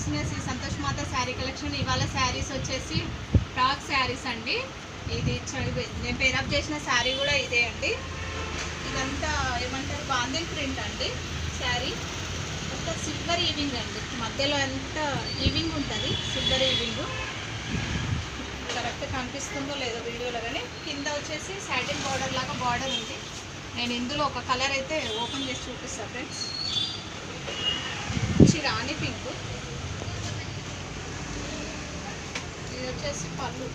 చూస్తున్న శ్రీ సంతోష్ మాత శారీ కలెక్షన్. ఇవాళ శారీస్ వచ్చేసి ఫ్రాక్ శారీస్ అండి. ఇది నేను పేరప్ చేసిన శారీ కూడా ఇదే అండి. ఇదంతా ఏమంటారు, బాందిల్ ప్రింట్ అండి. శారీ మొత్తం సిల్వర్ ఈవింగ్ అండి. మధ్యలో అంతా ఈవింగ్ ఉంటుంది, సిల్వర్ ఈవింగ్. కరెక్ట్ కనిపిస్తుందో లేదో వీడియోలో, కానీ కింద వచ్చేసి సాటిన్ బార్డర్ లాగా బార్డర్ ఉంది. నేను ఇందులో ఒక కలర్ అయితే ఓపెన్ చేసి చూపిస్తాను ఫ్రెండ్స్. రాణి పింక్. ఇది వచ్చేసి పళ్ళు.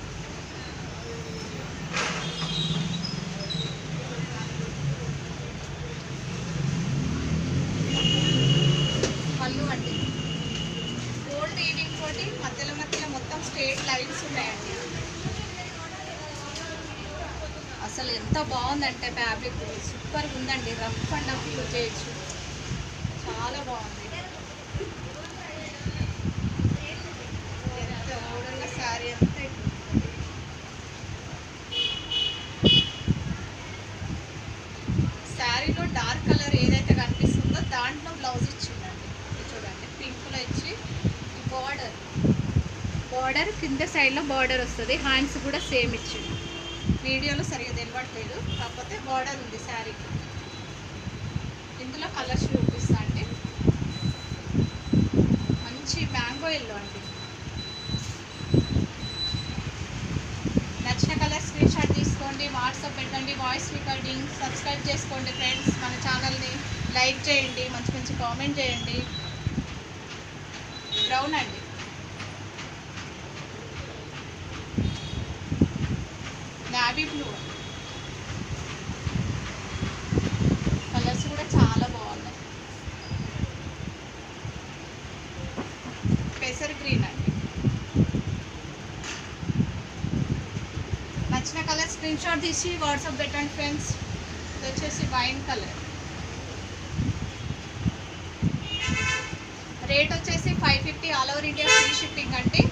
పళ్ళు అండి గోల్డ్ ఈవింగ్ తోటి మధ్యలో మధ్యలో మొత్తం స్ట్రేట్ లైన్స్ ఉన్నాయండి. అసలు ఎంత బాగుందంటే ఫ్యాబ్రిక్ సూపర్గా ఉందండి. రఫ్ అండ్ రఫ్ యూజ్ చేయొచ్చు, చాలా బాగుంది. శారీ అంతా శారీలో డార్క్ కలర్ ఏదైతే కనిపిస్తుందో దాంట్లో బ్లౌజ్ ఇచ్చిందండి. చూడండి, పింక్లో ఇచ్చి బార్డర్ కింద సైడ్లో బార్డర్ వస్తుంది. హ్యాండ్స్ కూడా సేమ్ ఇచ్చింది. వీడియోలో సరిగా తెలియట్లేదు, కాకపోతే బార్డర్ ఉంది శారీకి. ఇందులో కలర్స్ చూపిస్తా అండి. మంచి మ్యాంగో ఎల్లో అండి. నచ్చిన కలర్ స్క్రీన్ షాట్ తీసుకోండి, వాట్సాప్ పెట్టండి, వాయిస్ రికార్డింగ్. సబ్స్క్రైబ్ చేసుకోండి ఫ్రెండ్స్, మన ఛానల్ని లైక్ చేయండి, మంచి మంచి కామెంట్ చేయండి. బ్రౌన్ అండి, నావీ బ్లూ. కలర్స్ కూడా చాలా బాగున్నాయి. పెసర్ గ్రీన్ అండి. నచ్చిన కలర్ స్క్రీన్ షాట్ తీసి వాట్సాప్ పెట్టండి ఫ్రెండ్స్. ఇది వచ్చేసి వైన్ కలర్. రేట్ వచ్చేసి 550, all over India free shipping అండి.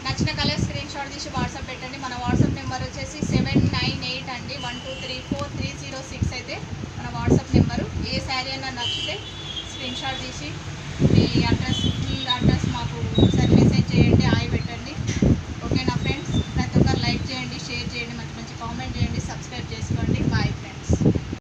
నచ్చిన కలర్ స్క్రీన్ షాట్ తీసి వాట్సాప్ పెట్టండి. మన వాట్సాప్ నెంబర్ వచ్చేసి 798 అండి. 1234306 అయితే మన వాట్సాప్ నెంబరు. ఏ శారీ అయినా నచ్చితే స్క్రీన్ షాట్ తీసి మీ అడ్రస్ మాకు ఒకసారి మెసేజ్